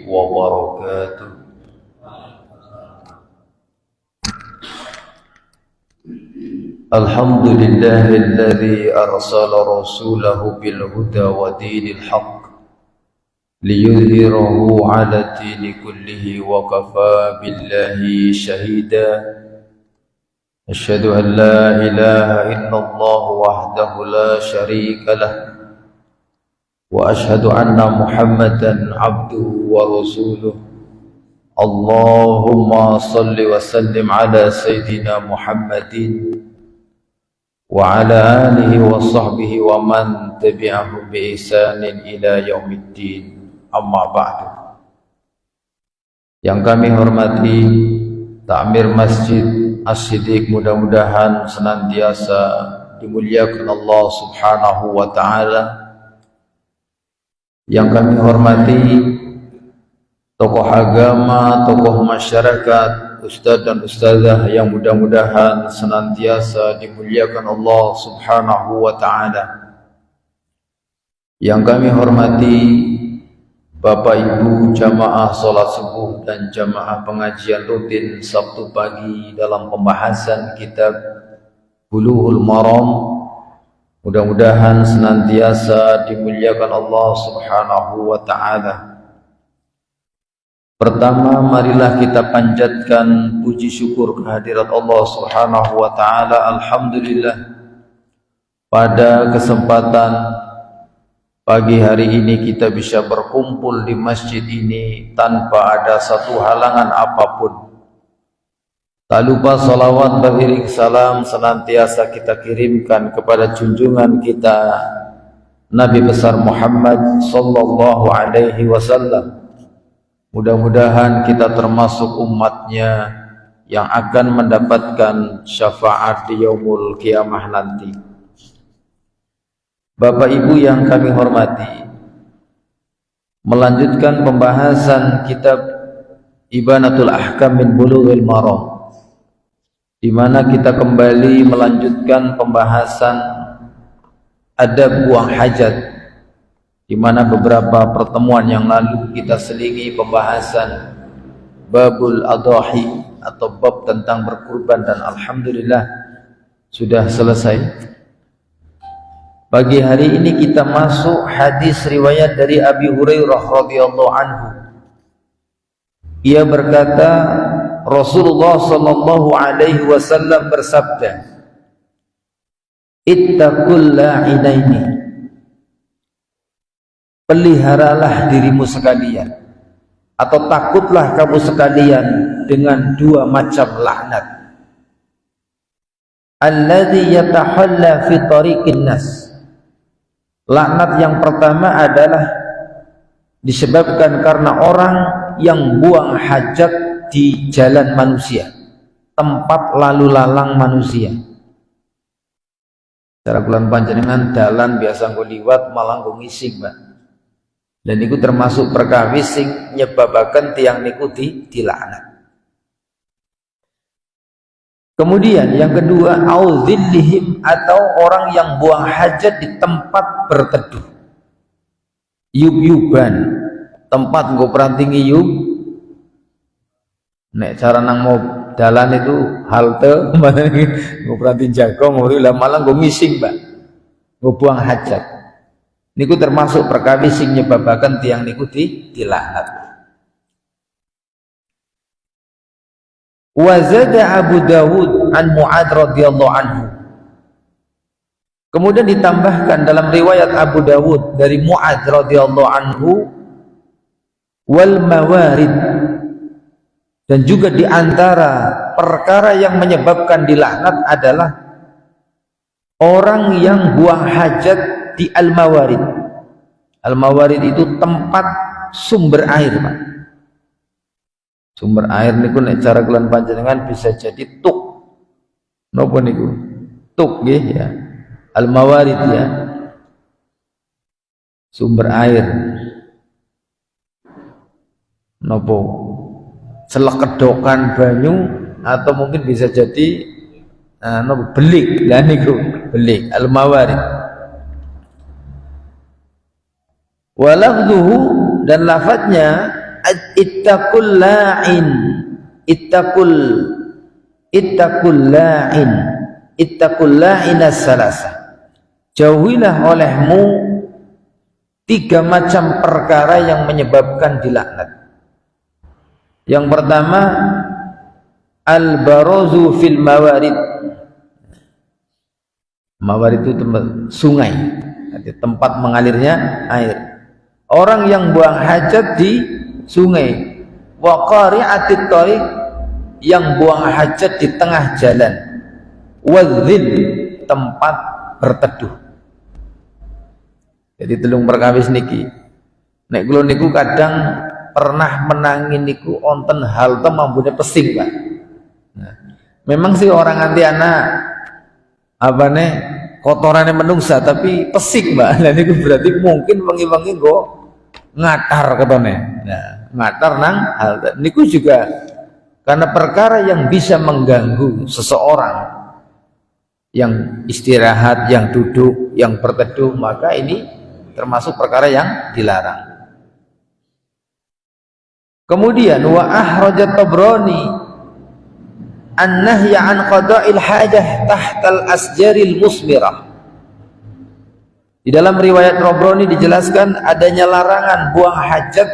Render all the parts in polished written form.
وبركاته. الحمد لله الذي أرسل رسوله بالهدى ودين الحق ليظهره على الدين كله وكفى بالله شهيدا. أشهد أن لا إله إلا الله وحده لا شريك له وأشهد أن محمدا عبده ورسوله. اللهم صل وسلم على سيدنا محمد وعلى آله وصحبه ومن تبعهم بإحسان إلى يوم الدين. Amma ba'du. Yang kami hormati Takmir Masjid As-Siddiq, mudah-mudahan senantiasa dimuliakan Allah Subhanahu wa ta'ala. Yang kami hormati tokoh agama, tokoh masyarakat, ustadz dan ustazah yang mudah-mudahan senantiasa dimuliakan Allah Subhanahu wa ta'ala. Yang kami hormati Bapak Ibu jamaah sholat subuh dan jamaah pengajian rutin Sabtu pagi dalam pembahasan kitab Bulughul Maram, mudah-mudahan senantiasa dimuliakan Allah Subhanahu wa ta'ala. Pertama, marilah kita panjatkan puji syukur kehadirat Allah Subhanahu wa ta'ala. Alhamdulillah, pada kesempatan pagi hari ini kita bisa berkumpul di masjid ini tanpa ada satu halangan apapun. Tak lupa salawat beriring salam senantiasa kita kirimkan kepada junjungan kita Nabi besar Muhammad sallallahu alaihi wasallam. Mudah-mudahan kita termasuk umatnya yang akan mendapatkan syafaat di yaumul kiamah nanti. Bapak Ibu yang kami hormati, melanjutkan pembahasan kitab Ibanatul Ahkam min Bulughil Maram, di mana kita kembali melanjutkan pembahasan adab buang hajat, di mana beberapa pertemuan yang lalu kita selingi pembahasan babul adhahi atau bab tentang berkurban, dan alhamdulillah sudah selesai. Pagi hari ini kita masuk hadis riwayat dari Abi Hurairah radhiyallahu anhu. Ia berkata, Rasulullah sallallahu alaihi wasallam bersabda, "Ittaqul la'inaini." Peliharalah dirimu sekalian, atau takutlah kamu sekalian dengan dua macam laknat. Alladzi yatahalla fi tariqin nas. Laknat yang pertama adalah disebabkan karena orang yang buang hajat di jalan manusia, tempat lalu lalang manusia. Cara bulan panjenengan dalan biasa nggo liwat malah nggo ngising, Mbak. Dan itu termasuk perkawis sing nyebabaken tiyang niku dilaknat. Kemudian yang kedua, auzillihim, atau orang yang buang hajat di tempat berteduh. Yub-yuban, tempat nggo prantingi yub. Nek cara nang mau dalan itu halte, nggo pranting jagong, nggo malah nggo ngising, Mbak. Nggo buang hajat. Niku termasuk perkawis sing nyebabaken tiyang niku dilaknat. Wazada Abu Dawud an Mu'adz radhiyallahu anhu. Kemudian ditambahkan dalam riwayat Abu Dawud dari Mu'adz radhiyallahu anhu, wal mawarid, dan juga di antara perkara yang menyebabkan dilaknat adalah orang yang buang hajat di al-mawarid. Al-mawarid itu tempat sumber air, Pak. Sumber air niku nek cara kelan panjenengan bisa jadi tuk. Napa niku? Tuk nggih ya. Al-mawarid ya. Sumber air. Napa? Selekedokan banyu, atau mungkin bisa jadi belik. Lah niku belik, al-mawarid. Walafduhu, dan lafadznya ittaqul la'in, ittaqul la'inas salasah. Jauhilah olehmu 3 macam perkara yang menyebabkan dilaknat. Yang pertama, al-barozu fil mawarid. Mawarid itu tempat sungai, tempat mengalirnya air. Orang yang buang hajat di sungai. Wa qari'atit thariq, yang buang hajat di tengah jalan. Wadzil, tempat berteduh. Jadi telung perkawis niki. Nek kula niku kadang pernah menangin niku onten halte mambune pesing, Pak. Nah, memang sih orang anti anak kotorannya menungsa tapi pesing, Mbak. Lah niku berarti mungkin wengi-wengi kok ngatar ketone. Nah, ngatar nang halte niku juga karena perkara yang bisa mengganggu seseorang yang istirahat, yang duduk, yang berteduh, maka ini termasuk perkara yang dilarang. Kemudian wa akhrajat Tabrani an-nahya an qada'il hajah tahtal asjaril musmirah. Di dalam riwayat Tabrani dijelaskan adanya larangan buang hajat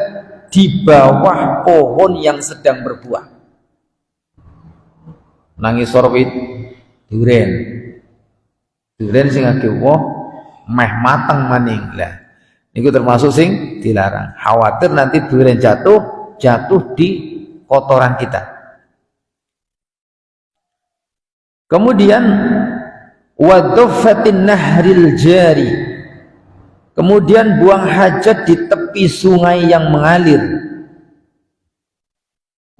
di bawah pohon yang sedang berbuah. Nangis sorwit duren sing akeh meh mateng maning lah. Niku termasuk sing dilarang. Khawatir nanti duren jatuh di kotoran kita. Kemudian wadhaffatin nahril jari. Kemudian buang hajat di tepi sungai yang mengalir.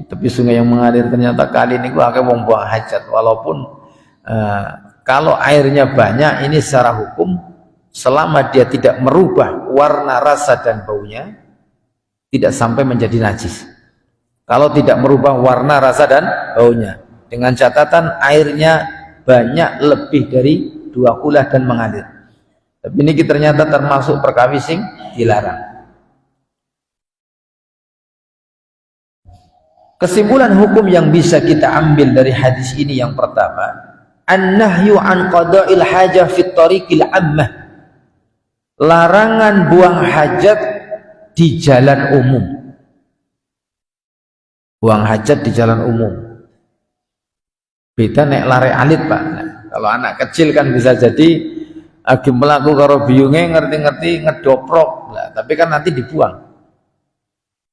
Di tepi sungai yang mengalir ternyata kali ini gua akeh wong buang hajat walaupun kalau airnya banyak ini secara hukum selama dia tidak merubah warna, rasa dan baunya tidak sampai menjadi najis. Kalau tidak merubah warna, rasa dan baunya, dengan catatan airnya banyak lebih dari 2 kulah dan mengalir. Tapi ini ternyata termasuk perkawis sing dilarang. Kesimpulan hukum yang bisa kita ambil dari hadis ini yang pertama, an-nahyu an qada'il hajah fit tariqil ammah. Larangan buang hajat di jalan umum. Buang hajat di jalan umum. Beda nek lare alit, Pak. Nah, kalau anak kecil kan bisa jadi agi melaku karo biyunge ngerti-ngerti ngedoprok. Nah, tapi kan nanti dibuang.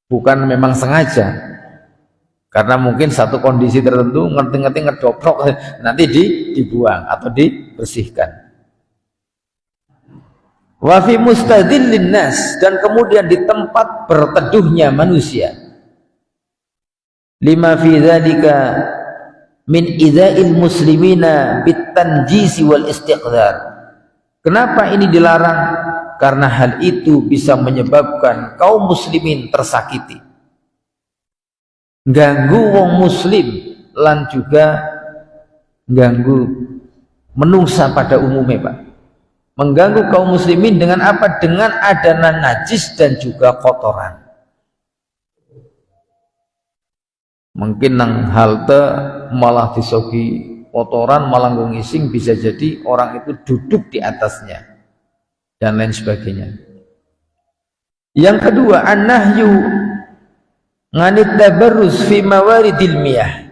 Bukan memang sengaja. Karena mungkin satu kondisi tertentu ngerti-ngerti ngedoprok nanti dibuang atau dibersihkan. Wa fi mustadillin nas, dan kemudian di tempat berteduhnya manusia. Lima fi dzalika min idza'il muslimina bitanjisi wal istiqdar. Kenapa ini dilarang? Karena hal itu bisa menyebabkan kaum muslimin tersakiti. Ganggu wong muslim lan juga ganggu menungsa pada umumnya, Pak. Mengganggu kaum muslimin dengan apa? Dengan adanya najis dan juga kotoran. Mungkin nang halte malah disogi kotoran, malah ngising, bisa jadi orang itu duduk di atasnya dan lain sebagainya. Yang kedua, an-nahyu nganit tabarruz fi mawaridil miyah.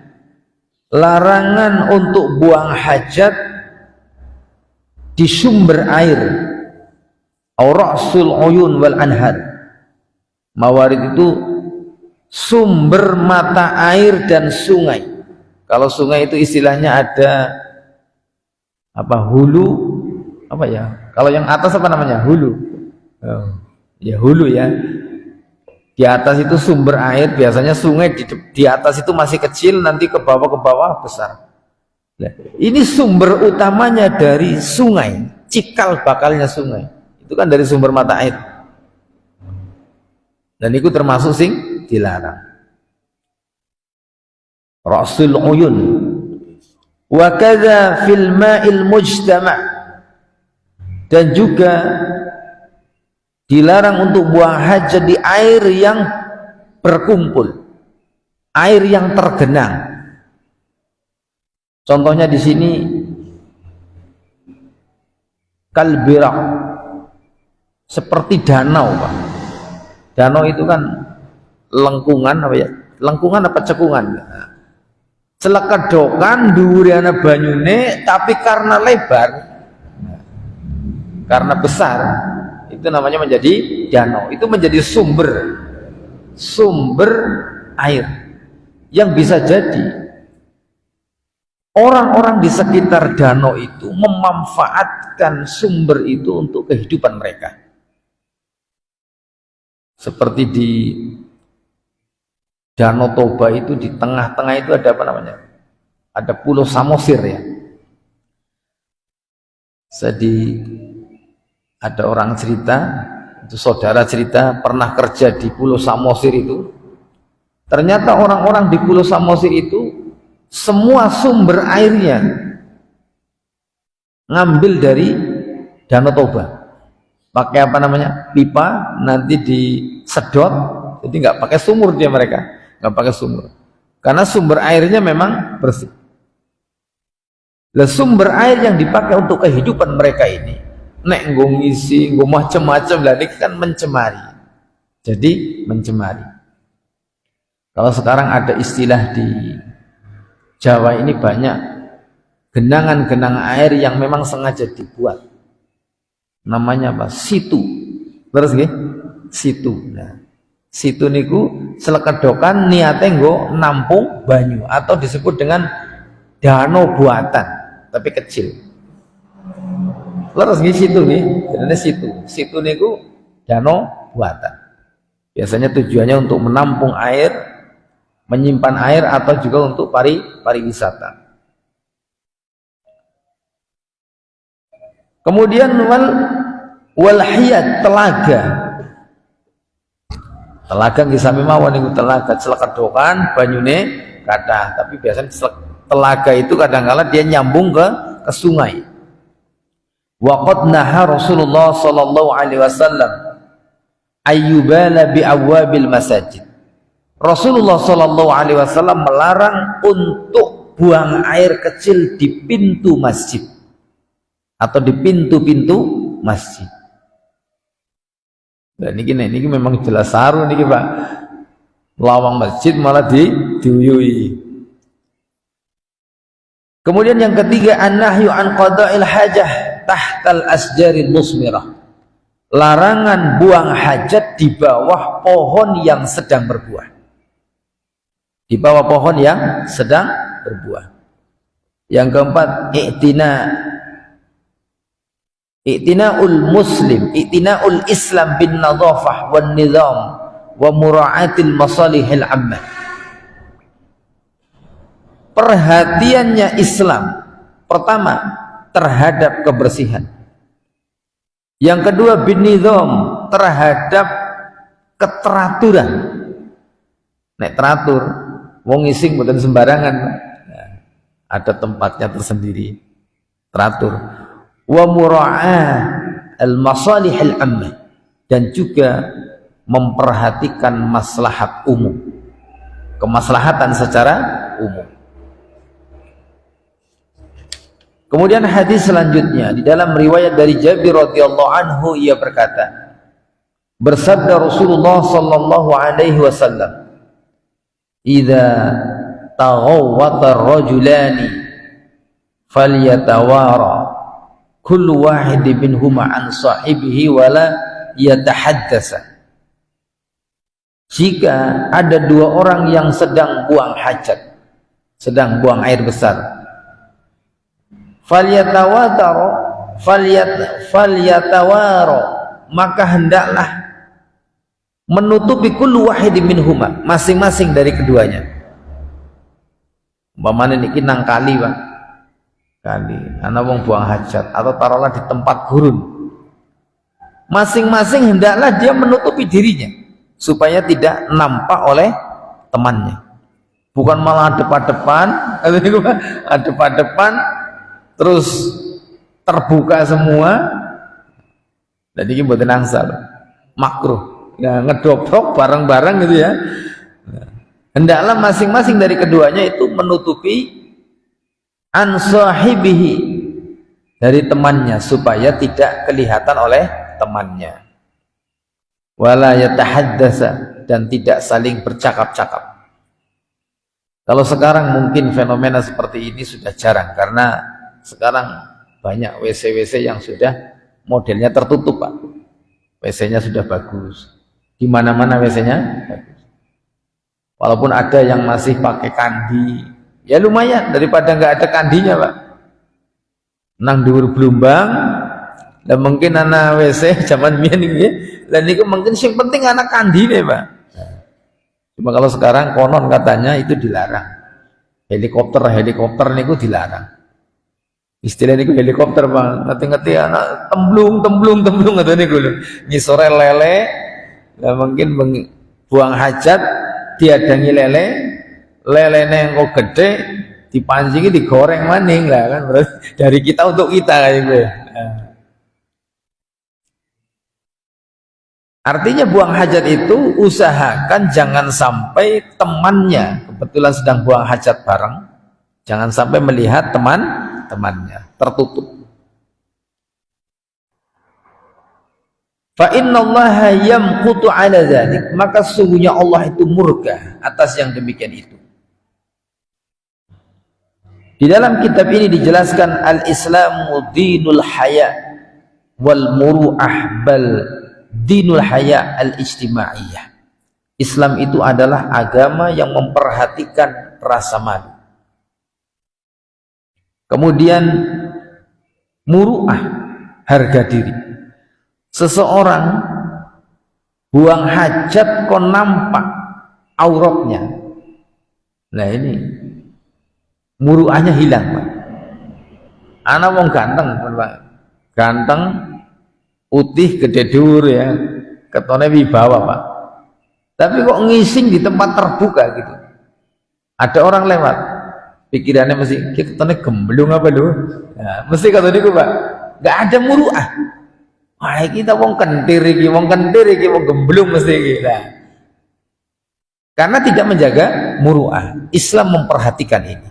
Larangan untuk buang hajat di sumber air, aurasul uyun wal anhar. Mawarid itu sumber mata air dan sungai. Kalau sungai itu istilahnya ada apa, hulu apa ya? Kalau yang atas apa namanya? Hulu. Oh, ya hulu ya. Di atas itu sumber air, biasanya sungai di atas itu masih kecil, nanti ke bawah besar. Nah, ini sumber utamanya dari sungai, cikal bakalnya sungai. Itu kan dari sumber mata air. Dan itu termasuk sing dilarang. Rasul uyun. Wa kadza fil ma'il mujtama'. Dan juga Dilarang untuk buang hajat di air yang berkumpul, air yang tergenang. Contohnya di sini kalbirak, seperti danau, Pak. Danau itu kan lengkungan apa ya? Lengkungan apa cekungan? Celekedokan dhuwure banyune, tapi karena lebar, karena besar, itu namanya menjadi danau. Itu menjadi sumber air yang bisa jadi orang-orang di sekitar danau itu memanfaatkan sumber itu untuk kehidupan mereka. Seperti di Danau Toba itu, di tengah-tengah itu ada apa namanya? Ada Pulau Samosir ya. Jadi ada orang cerita, itu saudara cerita pernah kerja di Pulau Samosir itu. Ternyata orang-orang di Pulau Samosir itu semua sumber airnya ngambil dari Danau Toba. Pakai apa namanya? Pipa, nanti disedot, jadi nggak pakai sumur dia, mereka nggak pakai sumur, karena sumber airnya memang bersih. Lah sumber air yang dipakai untuk kehidupan mereka ini, nek nggo ngisi, nggo macam-macam, lah ini kan mencemari. Jadi mencemari. Kalau sekarang ada istilah di Jawa ini banyak genangan-genangan air yang memang sengaja dibuat. Namanya apa? Situ. Terus nggih? Situ. Nah, situ niku selekedokan niate nggo nampung banyu, atau disebut dengan danau buatan, tapi kecil. Terus nggih situ nggih, jenenge situ. Situ niku danau buatan. Biasanya tujuannya untuk menampung air, menyimpan air, atau juga untuk pariwisata. Kemudian wal hiyat, telaga. Telaga nggih sami mawon niku, telaga celekedokan banyune kathah, tapi biasanya telaga itu kadang-kala dia nyambung ke sungai. Wa qad naha Rasulullah sallallahu alaihi wasallam ayyubala bi abwabil masajid. Rasulullah sallallahu alaihi wasallam melarang untuk buang air kecil di pintu masjid atau di pintu-pintu masjid. Nah, ini memang jelas saru niki Pak. Lawang masjid malah diuyui. Kemudian yang ketiga, an-nahyu an qada'il hajah tahtal asjaril musmirah. Larangan buang hajat di bawah pohon yang sedang berbuah. Di bawah pohon yang sedang berbuah. Yang keempat, i'tina'ul muslim, i'tina'ul islam bin nadhafah wan nizam wa mura'atil masalihil ammah. Perhatiannya Islam pertama terhadap kebersihan, yang kedua bin nizam, terhadap keteraturan. Nek teratur wong ngising mboten sembarangan, ada tempatnya tersendiri, teratur. Wa mura'ah al-masalihil ammah, dan juga memperhatikan maslahat umum, kemaslahatan secara umum. Kemudian hadis selanjutnya di dalam riwayat dari Jabir radhiyallahu anhu, ia berkata, bersabda Rasulullah sallallahu alaihi wasallam, "Idza taghawwata ar-rajulani falyatawara kullu wahid minhuma an sahibihi wala yatahaddasa." Jika ada dua orang yang sedang buang hajat, sedang buang air besar, falyatawaro, maka hendaklah menutupi kullu wahidin minhuma, masing-masing dari keduanya. Umpamane niki nang kali, Pak. Kali ana wong buang hajat, atau taruhlah di tempat gurun. Masing-masing hendaklah dia menutupi dirinya supaya tidak nampak oleh temannya. Bukan malah adep-adepan terus terbuka semua. Jadi ini mboten angsal. makruh. Ya, ngedrop-drop barang-barang gitu ya. Hendaklah masing-masing dari keduanya itu menutupi an sahibihi, dari temannya, supaya tidak kelihatan oleh temannya. Wala yatahaddasa, dan tidak saling bercakap-cakap. Kalau sekarang mungkin fenomena seperti ini sudah jarang, karena sekarang banyak WC-WC yang sudah modelnya tertutup, Pak. WC-nya sudah bagus. Di mana-mana WC-nya bagus. Walaupun ada yang masih pakai kandi, ya lumayan daripada nggak ada kandinya, Pak. Nang dhuwur blumbang, dan mungkin anak WC zaman biyen iki, dan itu mungkin yang penting anak kandine, Pak. Cuma kalau sekarang konon katanya itu dilarang. Helikopter niku dilarang. Istilah niku helikopter, Bang. Ngerti-ngerti anak temblung ngoten niku lho. Ngisore lele, lah mungkin buang hajat diadangi lelene engko gede dipancingi digoreng maning lah kan, berarti dari kita untuk kita kayak gitu. Artinya buang hajat itu usahakan jangan sampai temannya kebetulan sedang buang hajat bareng, jangan sampai melihat temannya, tertutup. Fa innallaha yamqutu ala dzalik, maka sungguhnya Allah itu murka atas yang demikian itu. Di dalam kitab ini dijelaskan al-Islamu dinul haya wal muru'ah bal dinul haya al-ijtimaiyah. Islam itu adalah agama yang memperhatikan rasa malu. Kemudian muru'ah, harga diri. Seseorang buang hajat kok nampak auratnya, nah ini muru'ahnya hilang, Pak. Anak wong ganteng, Pak. Ganteng, putih, gede dur ya, ketone wibawa, Pak. Tapi kok ngising di tempat terbuka gitu. Ada orang lewat, pikirannya mesti ketone gemblung apa lu? Nah, mesti kata niku, Pak. Enggak ada muru'ah. Wah, kita wong kentir iki, wong gemblung mesti iki. Nah, karena tidak menjaga muru'ah. Islam memperhatikan ini.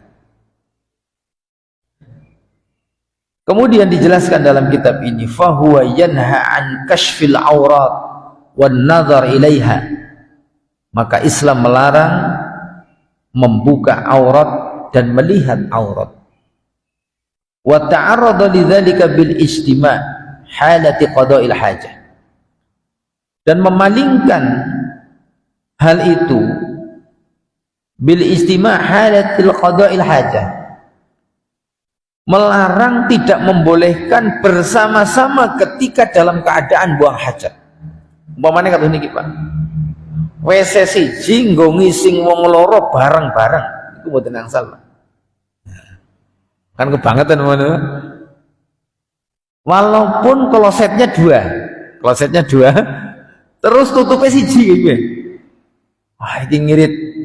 Kemudian dijelaskan dalam kitab ini, fahuwa yanha an kashfil aurat wan nazar ilaiha. Maka Islam melarang membuka aurat dan melihat aurat. Wa ta'arrada lidzalika bil ijtima' halati qada'il hajah, dan memalingkan hal itu bil ijtima' halatil qada'il hajah, melarang tidak membolehkan bersama-sama ketika dalam keadaan buang hajat. Umpamane kata niki, Pak, WC siji nggo ngising wong loro bareng-bareng, iku mboten angsal, Pak. Kan kebangetan ngono. Walaupun klosetnya dua, terus tutupnya siji gitu. Wah, ini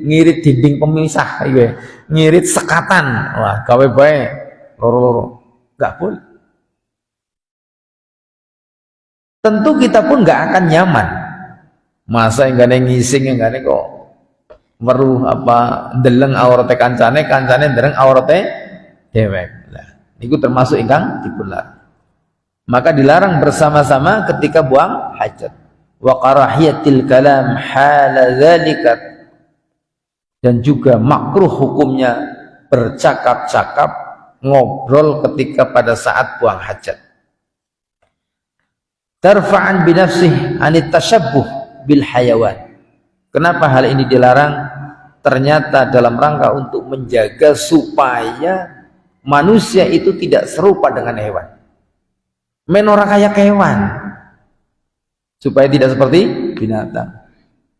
ngirit dinding pemisah gitu. Ngirit sekatan. Wah, gawe bae loro-loro. Enggak boleh. Tentu kita pun enggak akan nyaman. Masa enggak ngising, enggak kok weruh apa ndeleng aurate kancane ndeleng aurate dewek. Lah, niku termasuk ingkang dipular. Maka dilarang bersama-sama ketika buang hajat. Wa karahiyatil kalam hala dzalika, dan juga makruh hukumnya bercakap-cakap, ngobrol ketika pada saat buang hajat. Tarfa'an binafsih anit tashabbuh bil hayawan. Kenapa hal ini dilarang? Ternyata dalam rangka untuk menjaga supaya manusia itu tidak serupa dengan hewan. Menora kayak kewan, supaya tidak seperti binatang.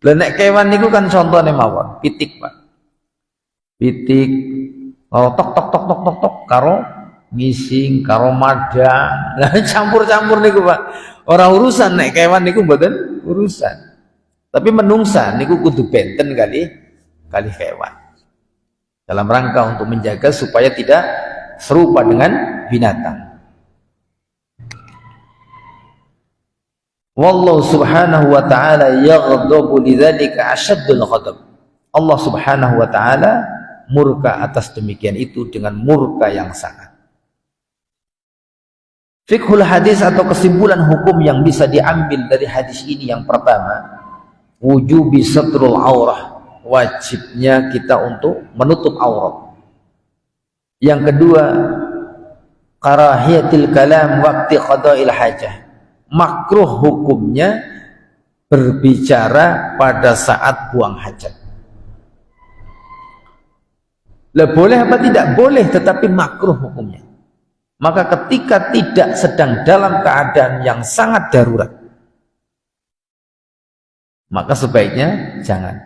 Lenek kewan niku kan contohnya mawon, pitik, Pak. Pitik tok karo ngising, karo madang. Lah campur-campur niku, Pak. Orang urusan nek kewan niku mboten urusan. Tapi menungsa niku kudu benten kali kewan. Dalam rangka untuk menjaga supaya tidak serupa dengan binatang. Wallahu subhanahu wa ta'ala yaghdabu lidzalika asyaddul ghadab. Allah subhanahu wa ta'ala murka atas demikian itu dengan murka yang sangat. Fiqhul hadis atau kesimpulan hukum yang bisa diambil dari hadis ini yang pertama, wujubi satrul aurah, wajibnya kita untuk menutup aurat. Yang kedua, karahiyatil kalam waqti qada'il hajah, makruh hukumnya berbicara pada saat buang hajat. Lah boleh apa tidak? Boleh, tetapi makruh hukumnya. Maka ketika tidak sedang dalam keadaan yang sangat darurat, maka sebaiknya jangan.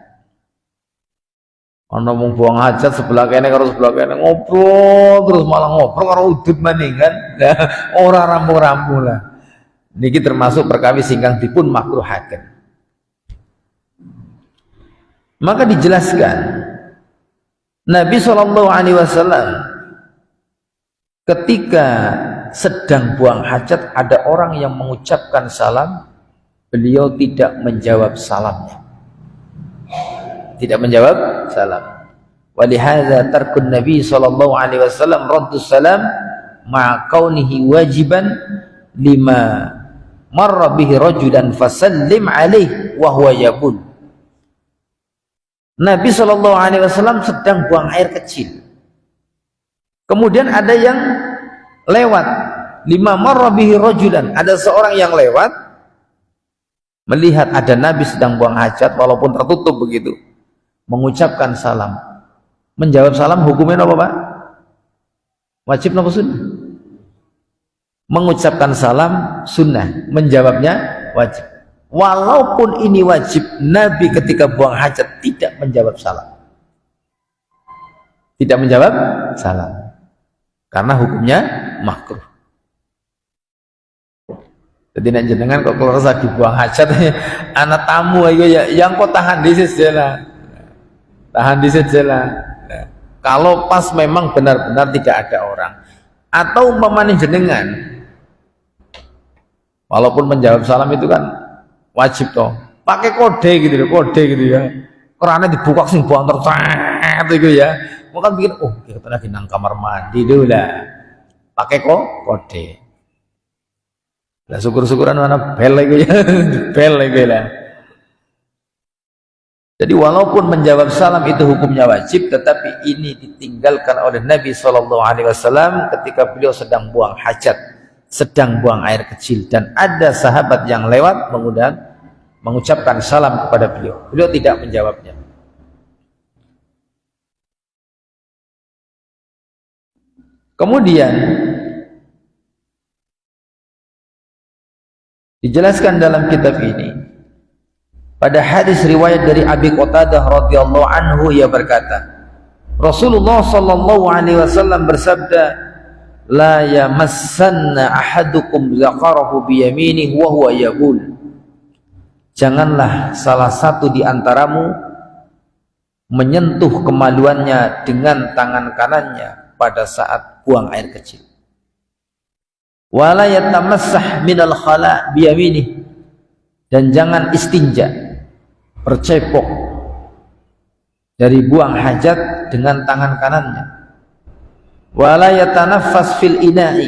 Ana wong buang hajat sebelah kene karo sebelah kene ngobrol terus, malah ngobrol karo udut maning kan. Nah, ora rampung-rampung lah. Niki termasuk perkawis ingkang dipun makruhaken. Maka dijelaskan Nabi SAW ketika sedang buang hajat ada orang yang mengucapkan salam, beliau tidak menjawab salamnya. Tidak menjawab salam. Walihadza tarkun Nabi SAW raddus salam ma'a kaunihi wajiban lima marra bihi rajulan fasallim alaihi wa huwa yabul. Nabi SAW sedang buang air kecil, kemudian ada yang lewat, lima marra bihi rajulan, ada seorang yang lewat melihat ada Nabi sedang buang hajat walaupun tertutup begitu, mengucapkan salam. Menjawab salam hukumnya apa Pak? Wajib apa sunnah? Mengucapkan salam sunnah, menjawabnya wajib. Walaupun ini wajib, Nabi ketika buang hajat tidak menjawab salam. Tidak menjawab salam karena hukumnya makruh. Jadi nek jenengan kok keluar lagi buang hajat anak tamu ayo ya, yang kok tahan dhisik lah. Tahan dhisik lah. Nah, kalau pas memang benar-benar tidak ada orang atau umpamanya jenengan, walaupun menjawab salam itu kan wajib toh, pakai kode gitu loh, kode gitu ya, kerannya dibuka sing buang tercet gitu ya, bukan pikir oh kita lagi nang kamar mandi dulu lah, pakai kode. Lah syukur-syukuran mana bel gitu ya, bel gitu lah. Jadi walaupun menjawab salam itu hukumnya wajib, tetapi ini ditinggalkan oleh Nabi SAW ketika beliau sedang buang hajat, sedang buang air kecil, dan ada sahabat yang lewat kemudian mengucapkan salam kepada beliau. Beliau tidak menjawabnya. Kemudian dijelaskan dalam kitab ini pada hadis riwayat dari Abi Qatadah radhiyallahu anhu, ia berkata, Rasulullah sallallahu alaihi wasallam bersabda, la yamassanna ahadukum zakarahu biyaminihi wa huwa yabul. Janganlah salah satu di antaramu menyentuh kemaluannya dengan tangan kanannya pada saat buang air kecil. Wala yatamassah minal khala biyaminihi, dan jangan istinja, bercepok dari buang hajat dengan tangan kanannya. Wala yatanaffas fil ina'i,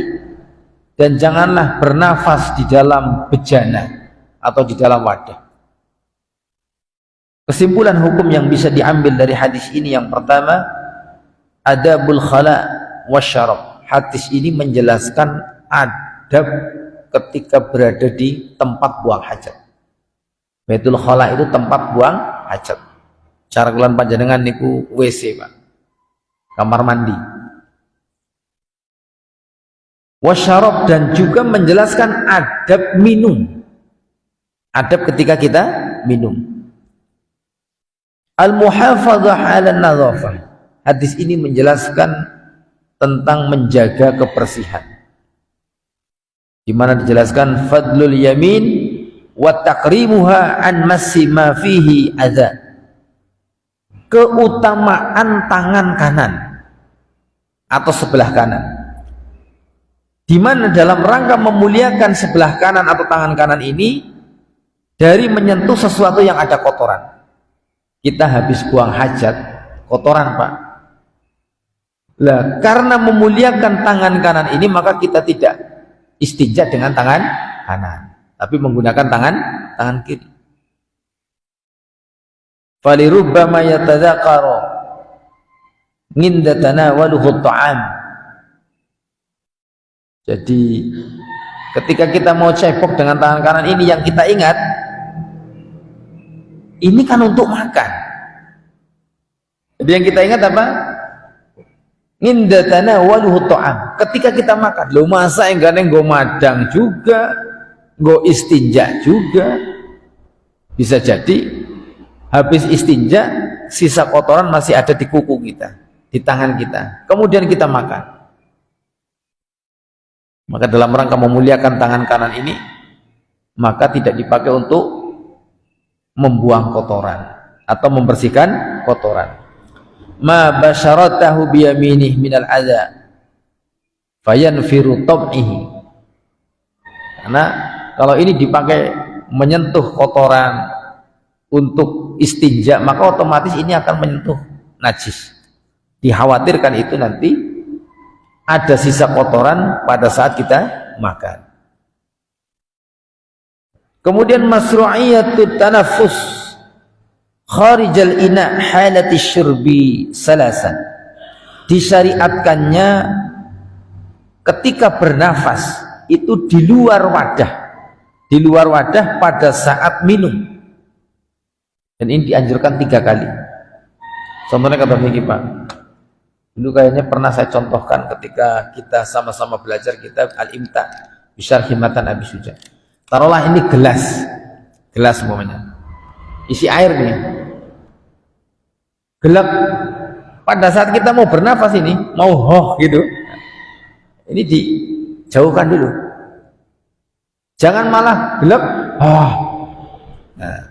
dan janganlah bernafas di dalam bejana atau di dalam wadah. Kesimpulan hukum yang bisa diambil dari hadis ini yang pertama, adabul khala wasyarab. Hadis ini menjelaskan adab ketika berada di tempat buang hajat. Baitul khala itu tempat buang hajat. Cara kelan panjenengan niku WC Pak, kamar mandi. Wasyarab, dan juga menjelaskan adab minum, adab ketika kita minum. Al-muhafadzah 'alan nadhafah. Hadis ini menjelaskan tentang menjaga kebersihan, di mana dijelaskan fadlul yamin wa taqrimuha an massi ma fihi adza. Keutamaan tangan kanan atau sebelah kanan, di mana dalam rangka memuliakan sebelah kanan atau tangan kanan ini dari menyentuh sesuatu yang ada kotoran. Kita habis buang hajat, kotoran Pak. Lah, karena memuliakan tangan kanan ini, maka kita tidak istinja dengan tangan kanan, tapi menggunakan tangan kiri. Falirubbama yatadzakaru nginda tanawaluhu ta'am. Jadi ketika kita mau cebok dengan tangan kanan ini, yang kita ingat ini kan untuk makan. Jadi yang kita ingat apa? Inda tanawaluhu ta'am. Ketika kita makan, lo masa enggak nggo madang juga, nggo istinja juga. Bisa jadi habis istinja, sisa kotoran masih ada di kuku kita, di tangan kita. Kemudian kita makan. Maka dalam rangka memuliakan tangan kanan ini, maka tidak dipakai untuk membuang kotoran atau membersihkan kotoran. Ma basyaratahu biyaminih minal adza fayanfiru tab'ihi. Karena kalau ini dipakai menyentuh kotoran untuk istinja, maka otomatis ini akan menyentuh najis. Dikhawatirkan itu nanti ada sisa kotoran pada saat kita makan. Kemudian masru'iyatut tanaffus kharijal ina halati syurbi salasan. Disyariatkannya ketika bernafas itu di luar wadah pada saat minum, dan ini dianjurkan 3 kali. Contohnya kata begini Pak, dulu kayaknya pernah saya contohkan ketika kita sama-sama belajar kitab Al-Imta Bisyarhi Matan Abi Suja. Taruhlah ini gelas umpamanya, isi air nih, gelap. Pada saat kita mau bernafas ini, mau gitu, ini dijauhkan dulu, jangan malah gelap. Nah,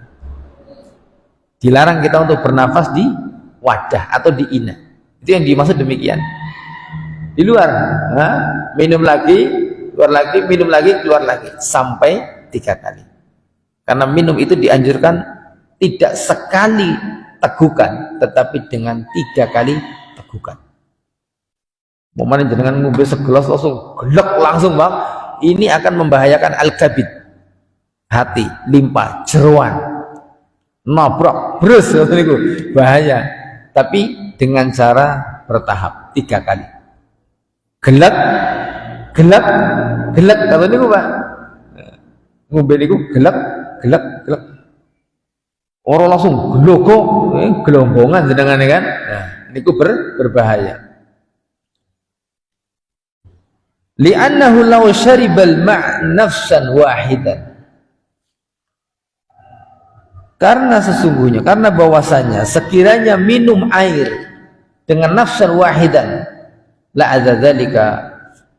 dilarang kita untuk bernafas di wadah atau di ina. Itu yang dimaksud demikian. Di luar, minum lagi, keluar lagi, minum lagi, keluar lagi, sampai 3 kali. Karena minum itu dianjurkan tidak sekali tegukan, tetapi dengan 3 kali tegukan. Momennya jenengan ngombe segelas langsung gelek langsung Bang, ini akan membahayakan al-kabid, hati, limpa, jeroan, nabrak, brus, bahaya. Tapi dengan cara bertahap 3 kali. Gelek, gelek, gelek. Kata niku Pak, ngombe niku gelek, gelek, gelek. Orang langsung gelogok, gelombongan jenengan kan. Nah, niku berbahaya. Li'annahu law syaribal ma' nafsan wahidan. Karena sesungguhnya, karena bahwasanya sekiranya minum air dengan nafsan wahidan, la adzadzalika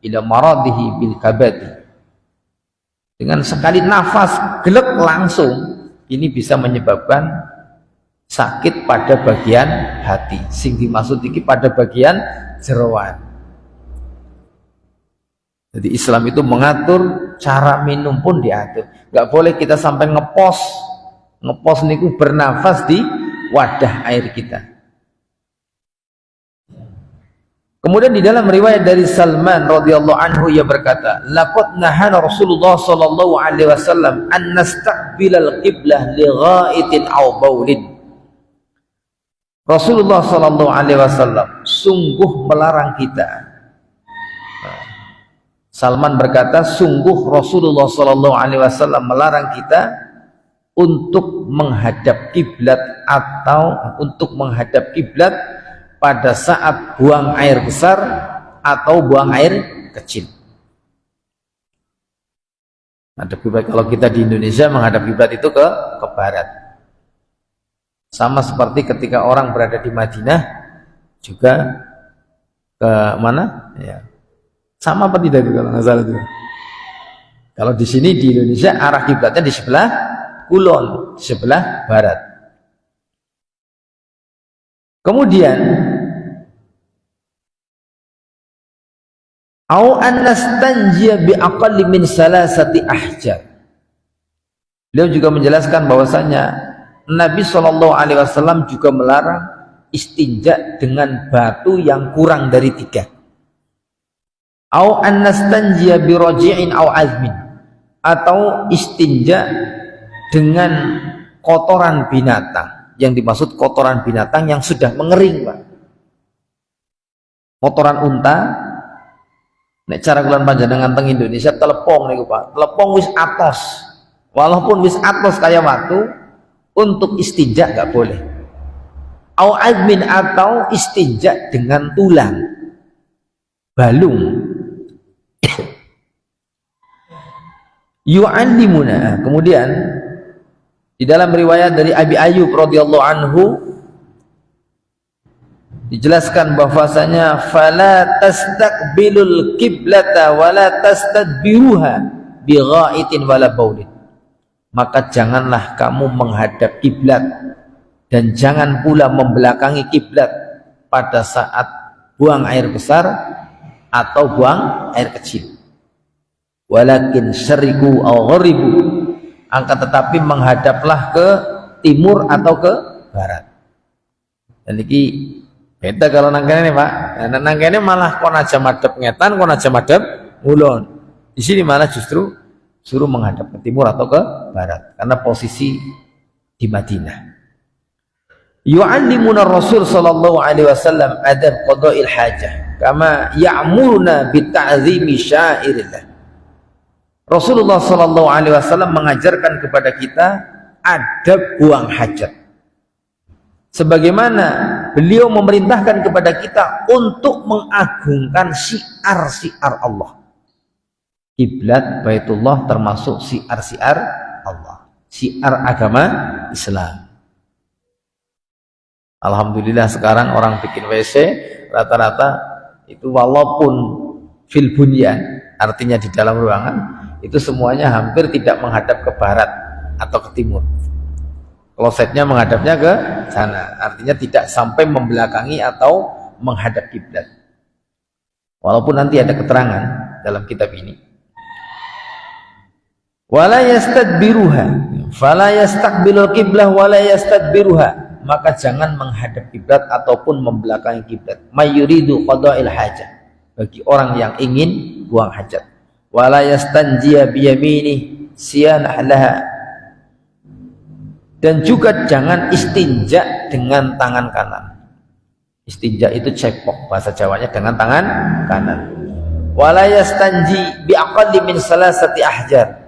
ila maradihi bil kabadi. Dengan sekali nafas gelek langsung, ini bisa menyebabkan sakit pada bagian hati. Sing dimaksud iki pada bagian jeroan. Jadi Islam itu mengatur cara minum pun diatur. Nggak boleh kita sampai ngepos niku bernafas di wadah air kita. Kemudian di dalam riwayat dari Salman radhiyallahu anhu, ia berkata, laqad nahana Rasulullah sallallahu alaihi wasallam an nastaqbilal qiblah li ghaitin aw baulin. Rasulullah sallallahu alaihi wasallam sungguh melarang kita. Salman berkata, sungguh Rasulullah sallallahu alaihi wasallam melarang kita untuk menghadap kiblat atau untuk menghadap kiblat pada saat buang air besar atau buang air kecil. Menghadap kiblat, kalau kita di Indonesia menghadap kiblat itu ke barat. Sama seperti ketika orang berada di Madinah juga ke mana? Ya. Sama apa tidak itu kalau nggak salah itu? Kalau di sini di Indonesia arah kiblatnya di sebelah kulon, di sebelah barat. Kemudian au annastanjiya bi aqalli min salasati ahjar. Beliau juga menjelaskan bahwasanya Nabi SAW juga melarang istinja dengan batu yang kurang dari 3. Au annastanjiya biroji'in au azmin, atau istinja dengan kotoran binatang. Yang dimaksud kotoran binatang yang sudah mengering, Pak. Kotoran unta, nek cara kula panjenengan teng Indonesia telepong niku, Pak. Telepong wis atos. Walaupun wis atos kayak watu, untuk istinja nggak boleh. Au azmin, atau istinja dengan tulang, balung. Yu'allimuna. Kemudian di dalam riwayat dari Abi Ayyub radhiyallahu anhu dijelaskan bahwasanya fala tastaqbilul qiblata wala tastadbiruha bighaitin wala baulin, maka janganlah kamu menghadap kiblat dan jangan pula membelakangi kiblat pada saat buang air besar atau buang air kecil. Walakin syariku aw gharibu, angka tetapi menghadaplah ke timur atau ke barat. Dan ini beda kalau nangkene, Pak. Nah, nangkene malah kon aja madhep ngetan, kon aja madhep ngulon. Di sini malah justru suruh menghadap ke timur atau ke barat karena posisi di Madinah. Yu'allimuna Rasul sallallahu alaihi wasallam adab qada'il hajah kama ya'muruna bita'zimi syairillah. Rasulullah sallallahu alaihi wasallam mengajarkan kepada kita adab buang hajat. Sebagaimana beliau memerintahkan kepada kita untuk mengagungkan syiar-syiar Allah. Kiblat Baitullah termasuk syiar-syiar Allah, syiar agama Islam. Alhamdulillah sekarang orang bikin WC rata-rata itu walaupun fil bunyan, artinya di dalam ruangan, itu semuanya hampir tidak menghadap ke barat atau ke timur. Klosetnya menghadapnya ke sana, artinya tidak sampai membelakangi atau menghadap kiblat. Walaupun nanti ada keterangan dalam kitab ini. Wala yastadbiruha, fala yastaqbilul qiblah wala yastadbiruha, maka jangan menghadap kiblat ataupun membelakangi kiblat. Mayuridu qada'il hajah, bagi orang yang ingin buang hajat. Wala yastanjiya biyamini siyanah laha, dan juga jangan istinja dengan tangan kanan. Istinja itu cekpok, bahasa Jawanya dengan tangan kanan. Wala yastanji biaqalli min salasati ahjar,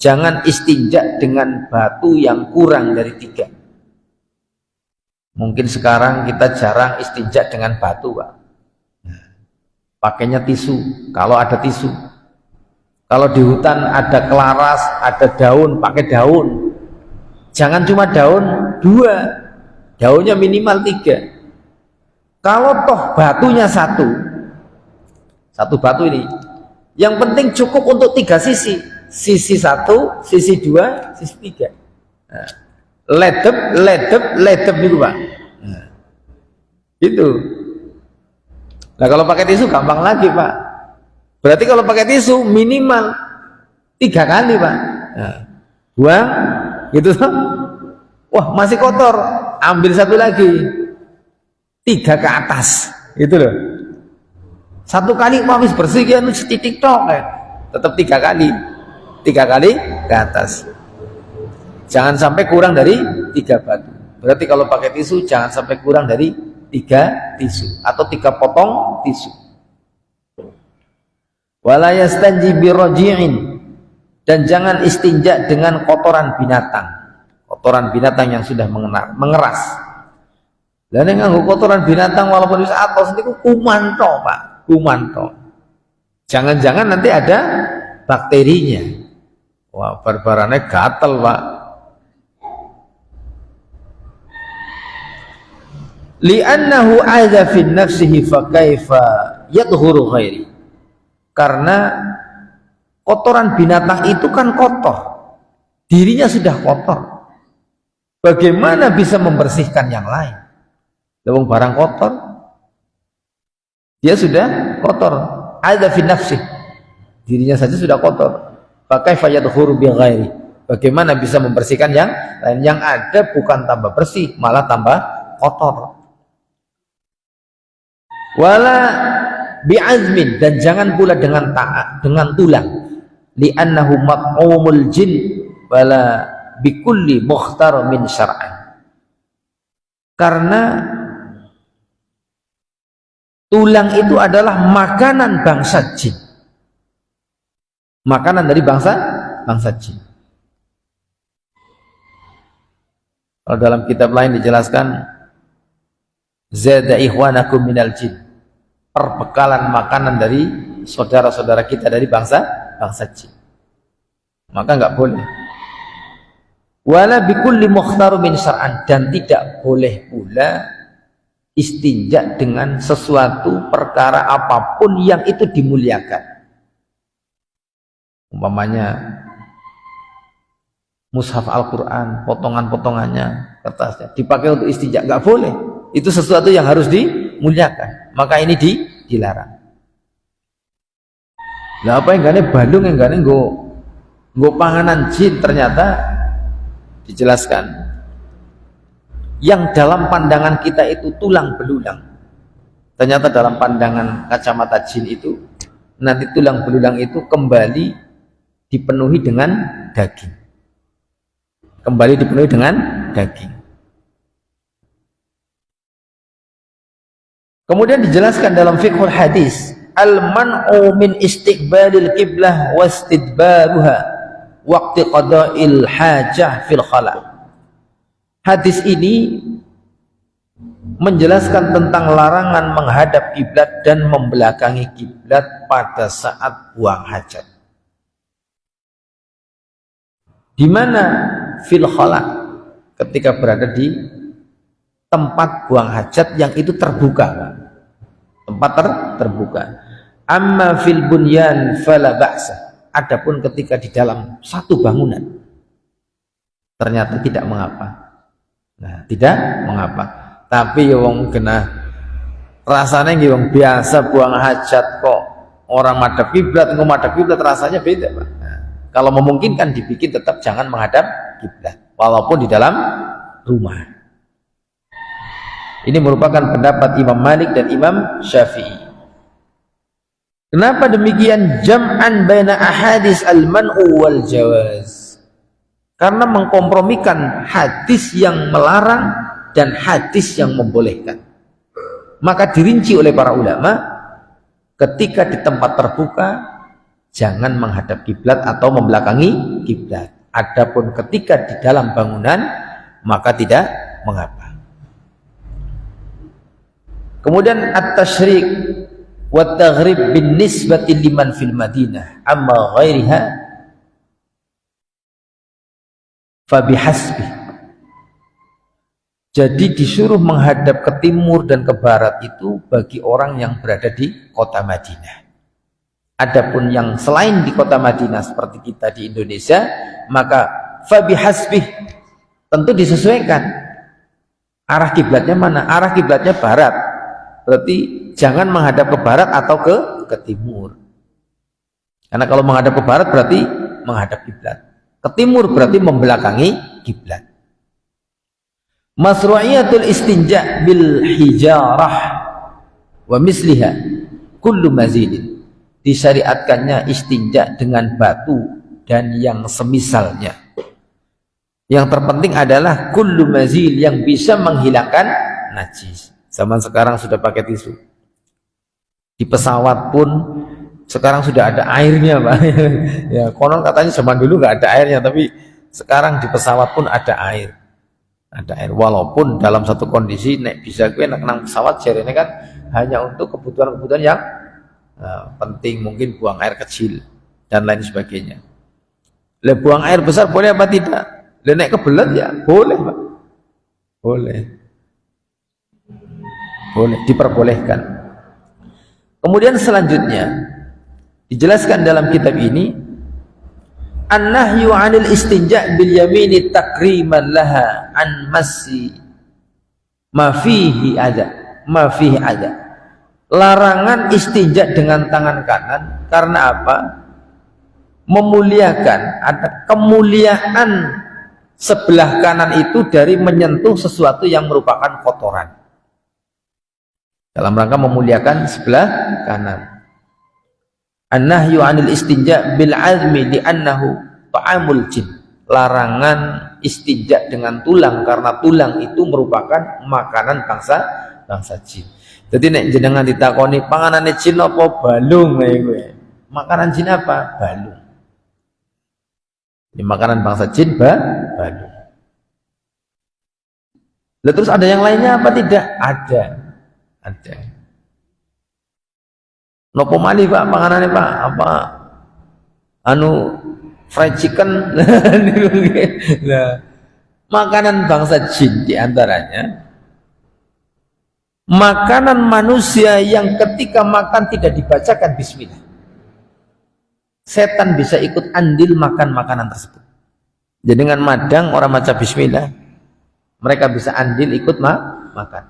jangan istinja dengan batu yang kurang dari 3. Mungkin sekarang kita jarang istinja dengan batu, Pak. Pakainya tisu, kalau ada tisu. Kalau di hutan ada kelaras, ada daun, pakai daun. Jangan cuma daun 2, daunnya minimal 3. Kalau toh batunya satu batu ini, yang penting cukup untuk 3 sisi. Sisi 1, sisi 2, sisi 3. Nah, ledep gitu, Pak. Nah, itu. Nah, kalau pakai tisu gampang lagi, Pak. Berarti kalau pakai tisu minimal 3 kali, Pak. Nah, buang gitu toh. Wah, masih kotor, ambil 1 lagi. 3 ke atas, gitu loh. 1 kali habis bersih kan setitik tok, tetap 3 kali. 3 kali ke atas. Jangan sampai kurang dari 3 batu. Berarti kalau pakai tisu jangan sampai kurang dari 3 tisu atau 3 potong tisu. Wala yastanji biroji'in, dan jangan istinja dengan kotoran binatang. Kotoran binatang yang sudah mengeras. Dan yang nganggo kotoran binatang walaupun bisa atos niku kuman tok, Pak, kuman tok. Jangan-jangan nanti ada bakterinya. Wah, barbarannya gatel, Pak. Li'annahu adza fi nafsihi fa kaifa yadhuru ghairi. Karena kotoran binatang itu kan kotor, dirinya sudah kotor, bagaimana bisa membersihkan yang lain? Lewung barang kotor, dia sudah kotor, ada fi nafsih, dirinya saja sudah kotor. Pakai fayadhuru bi ghairi, Bagaimana bisa membersihkan yang lain? Yang ada bukan tambah bersih, malah tambah kotor. Wala bi'azmin, dan jangan pula dengan dengan tulang. Li'annahu mat'umul jin wala bikulli mukhtar min syar'an. Karena tulang itu adalah makanan bangsa jin. Makanan dari bangsa jin. Kalau dalam kitab lain dijelaskan zada ikhwanakum minal jin, perbekalan makanan dari saudara-saudara kita dari bangsa jin. Maka enggak boleh. Wala bikulli mukhtar min syar'an, dan tidak boleh pula istinja dengan sesuatu perkara apapun yang itu dimuliakan. Umpamanya mushaf Al-Quran, potongan-potongannya, kertasnya dipakai untuk istinja, nggak boleh. Itu sesuatu yang harus dimuliakan, maka ini dilarang. Nah, apa yang gane balung, yang gane nggo panganan jin, ternyata dijelaskan yang dalam pandangan kita itu tulang belulang, ternyata dalam pandangan kacamata jin itu nanti tulang belulang itu kembali dipenuhi dengan daging. Kembali dipenuhi dengan daging. Kemudian dijelaskan dalam fiqhul hadis, al-man'u min istiqbalil qiblah wastidbaruha waqti qada'il hajah fil khala. Hadis ini menjelaskan tentang larangan menghadap kiblat dan membelakangi kiblat pada saat buang hajat. Di mana fil khala, ketika berada di tempat buang hajat yang itu terbuka, tempat terbuka. Amma fil bunyan fala ba'sa, adapun ketika di dalam satu bangunan ternyata tidak mengapa. Nah, tidak mengapa. Tapi ya wong kena rasanya nggih wong biasa buang hajat kok orang madhep kiblat, engko madhep kiblat rasanya beda, Pak. Nah, kalau memungkinkan dibikin tetap jangan menghadap kiblat walaupun di dalam rumah. Ini merupakan pendapat Imam Malik dan Imam Syafi'i. Kenapa demikian? Jam'an baina ahadits al-man'u wal jawaz. Karena mengkompromikan hadis yang melarang dan hadis yang membolehkan. Maka dirinci oleh para ulama, ketika di tempat terbuka jangan menghadap kiblat atau membelakangi kiblat. Adapun ketika di dalam bangunan maka tidak mengapa. Kemudian at-tasyrik wa taghrib bin nisbati liman fil Madinah amma ghairiha fa bihasbi. Jadi disuruh menghadap ke timur dan ke barat itu bagi orang yang berada di kota Madinah. Adapun yang selain di kota Madinah seperti kita di Indonesia, maka fa bihasbi, tentu disesuaikan. Arah kiblatnya mana? Arah kiblatnya barat. Berarti jangan menghadap ke barat atau ke timur. Karena kalau menghadap ke barat berarti menghadap kiblat. Ke timur berarti membelakangi kiblat. Masru'iyatul istinja bil hijarah wa misliha kullu mazidin. Disyariatkannya istinja dengan batu dan yang semisalnya. Yang terpenting adalah kullu mazil, yang bisa menghilangkan najis. Zaman sekarang sudah pakai tisu. Di pesawat pun sekarang sudah ada airnya, Pak. Ya, konon katanya zaman dulu nggak ada airnya, tapi sekarang di pesawat pun ada air. Ada air, walaupun dalam satu kondisi nek bisa gue nang pesawat jarene kan hanya untuk kebutuhan-kebutuhan yang penting, mungkin buang air kecil dan lain sebagainya. Le buang air besar boleh apa tidak? Le nek kebelet ya boleh, Pak. Boleh. Boleh, diperbolehkan. Kemudian selanjutnya dijelaskan dalam kitab ini an-nahyu 'anil istinja' bil yamini takriman laha an massi ma fihi ada. Larangan istinja dengan tangan kanan karena apa? memuliakan, ada kemuliaan sebelah kanan itu dari menyentuh sesuatu yang merupakan kotoran, dalam rangka memuliakan sebelah kanan. An-nahyu 'anil istinja bil 'azmi li'annahu ta'amul jin. Larangan istinja dengan tulang karena tulang itu merupakan makanan bangsa jin. Jadi nek jenengan ditakoni panganane jin apa balung kowe. Makanan jin apa? Balung. Ini makanan bangsa jin balung. Lalu terus ada yang lainnya apa tidak? Ada. Nopo malih Pak panganane Pak? Apa fried chicken? Nah, makanan bangsa jin diantaranya makanan manusia yang ketika makan tidak dibacakan bismillah. Setan bisa ikut andil makan makanan tersebut. Jadi dengan madang orang maca bismillah, mereka bisa andil ikut makan.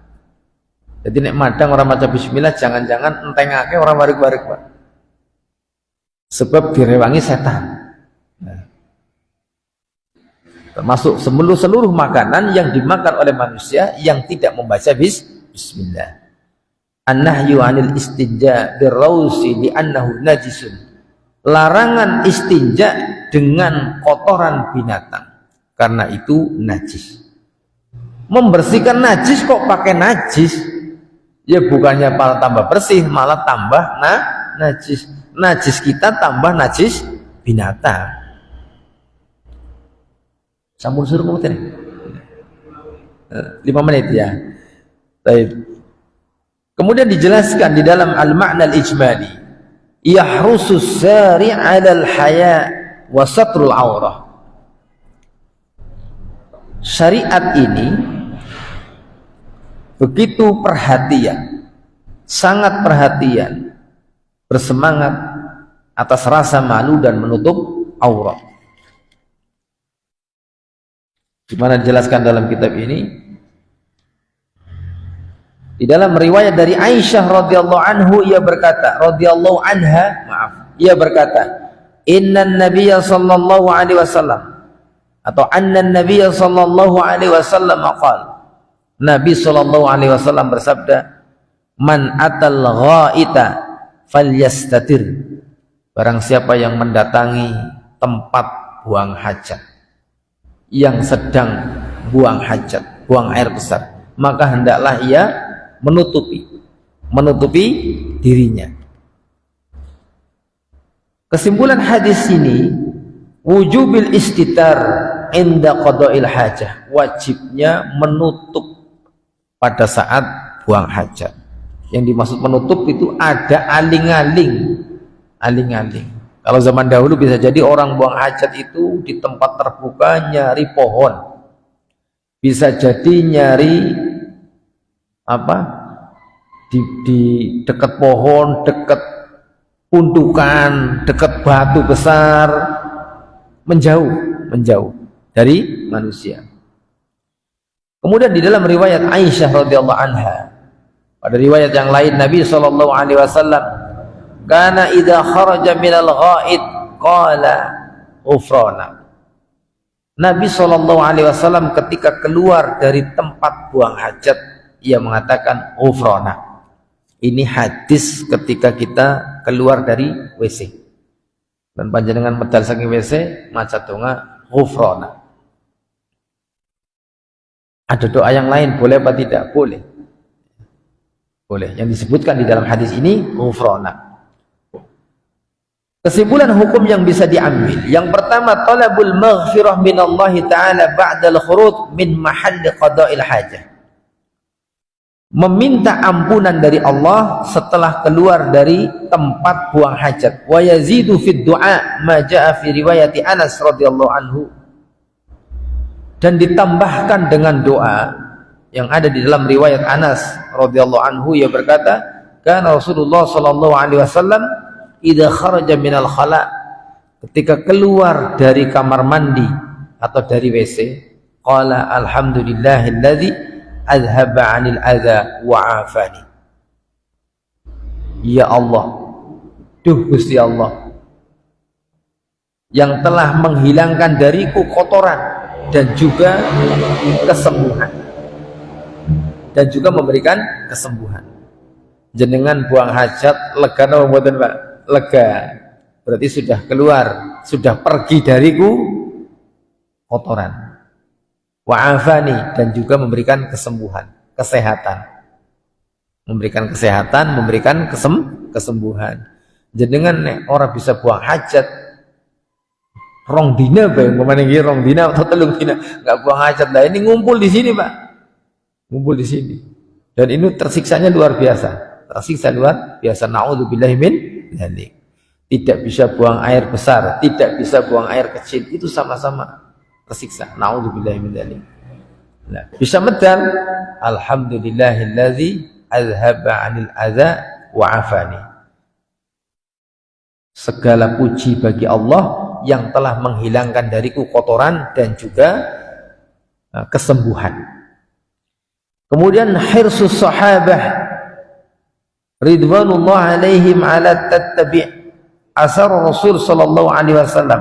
Jadi nek madang orang maca bismillah, jangan-jangan entengake orang warik-warik Pak. Sebab direwangi setan. Nah, termasuk seluruh makanan yang dimakan oleh manusia yang tidak membaca bismillah. An-nahyu 'anil istinja birrausi li'annahu najisun. Larangan istinja dengan kotoran binatang karena itu najis. Membersihkan najis kok pakai najis? Ya bukannya malah tambah bersih, malah tambah najis. Najis kita tambah najis binatang. Sampun suruh ngomong 5 menit ya. Baik. Kemudian dijelaskan di dalam al-ma'na al-ijmali, yahrusus sari' 'alal haya wa satrul aurah. Syariat ini begitu perhatian, sangat perhatian, bersemangat atas rasa malu dan menutup aurat. Gimana dijelaskan dalam kitab ini? Di dalam riwayat dari Aisyah radhiyallahu ia berkata, innan nabiyya sallallahu alaihi wasallam atau annan nabiyya sallallahu alaihi wasallam qala, Nabi sallallahu alaihi wasallam bersabda, man atal ghaita falyastatir. Barang siapa yang mendatangi tempat buang hajat, yang sedang buang hajat, buang air besar, maka hendaklah ia menutupi dirinya. Kesimpulan hadis ini, wujubil istitar inda qada'il hajah, wajibnya menutup pada saat buang hajat. Yang dimaksud menutup itu ada aling-aling. Kalau zaman dahulu bisa jadi orang buang hajat itu di tempat terbuka nyari pohon, bisa jadi nyari di dekat pohon, dekat pundukan, dekat batu besar, menjauh dari manusia. Kemudian di dalam riwayat Aisyah radhiyallahu anha, pada riwayat yang lain Nabi sallallahu alaihi wasallam, kana idza kharaja minal ghaid qala ghufrana. Nabi sallallahu alaihi wasallam ketika keluar dari tempat buang hajat, ia mengatakan ghufrana. Ini hadis ketika kita keluar dari WC. Dan panjenengan medal saking WC maca donga ghufrana. Ada doa yang lain boleh apa tidak? Boleh. Yang disebutkan di dalam hadis ini ghufrana. Kesimpulan hukum yang bisa diambil, yang pertama, talabul maghfirah minallahi ta'ala ba'dal khuruj min mahalli qada'il hajah. Meminta ampunan dari Allah setelah keluar dari tempat buang hajat. Wa yazidu fid du'a ma ja'a fi riwayati Anas radhiyallahu anhu. Dan ditambahkan dengan doa yang ada di dalam riwayat Anas radhiyallahu anhu, ia berkata, kana Rasulullah sallallahu alaihi wasallam idza kharaja minal khala, ketika keluar dari kamar mandi atau dari WC, qala alhamdulillahilladzi azhaba 'anil adza wa 'afani. Ya Allah, duh Gusti Allah, yang telah menghilangkan dariku kotoran dan juga kesembuhan, dan juga memberikan kesembuhan. Jenengan buang hajat lega napa mboten Pak? Lega. Berarti sudah keluar, sudah pergi dariku kotoran. Wa afani, dan juga memberikan kesembuhan, kesehatan. Memberikan kesehatan, memberikan kesembuhan. Jenengan nek ora bisa buang hajat rong dina bae, umpamane iki rong dina atau telung dina enggak buang hajat. Lah ini ngumpul di sini, Pak. Ngumpul di sini. Dan ini tersiksanya luar biasa. Tersiksa luar biasa. Nauzubillahi min dzalik. Tidak bisa buang air besar, tidak bisa buang air kecil, itu sama-sama tersiksa. Nauzubillahi min dzalik. Nah, bisa medal, alhamdulillahillazi azhaba 'anil adza wa 'afani. Segala puji bagi Allah yang telah menghilangkan dariku kotoran dan juga kesembuhan. Kemudian hirsus sahabah ridwanullah alaihim ala tattabi' asar Rasul sallallahu alaihi wasallam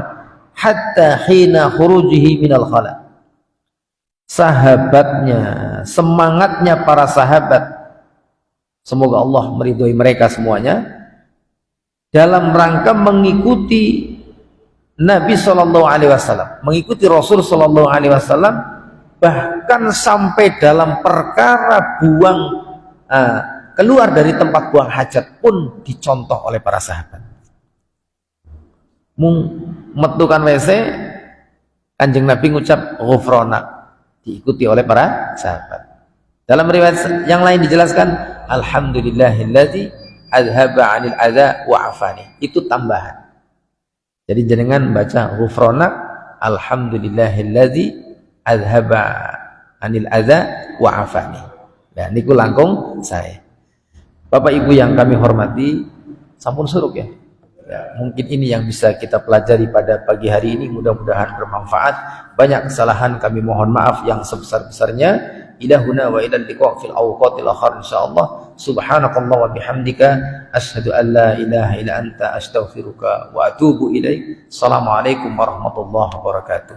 hatta hina khurujihi minal khala. Sahabatnya, semangatnya para sahabat, semoga Allah meridhoi mereka semuanya, dalam rangka mengikuti Nabi sallallahu alaihi wasallam, mengikuti Rasul sallallahu alaihi wasallam, bahkan sampai dalam perkara buang keluar dari tempat buang hajat pun dicontoh oleh para sahabat. Metukan WC, Kanjeng Nabi ngucap ghufranak, diikuti oleh para sahabat. Dalam riwayat yang lain dijelaskan alhamdulillahillazi azhaba 'anil adza wa 'afani. Itu tambahan. Jadi jenengan baca ghufranak alhamdulillahillazi azhaba 'anil adza wa 'afani. Nah niku langkung saya. Bapak Ibu yang kami hormati, sampun suruk ya. Ya, mungkin ini yang bisa kita pelajari pada pagi hari ini, mudah-mudahan bermanfaat. Banyak kesalahan kami mohon maaf yang sebesar-besarnya. Ilahuna wa ilal liqa fil awqatil akhir insyaallah. Subhanakallah wa bihamdika asyhadu an la ilaha illa anta astaghfiruka wa atubu ilaik. Assalamualaikum warahmatullahi wabarakatuh.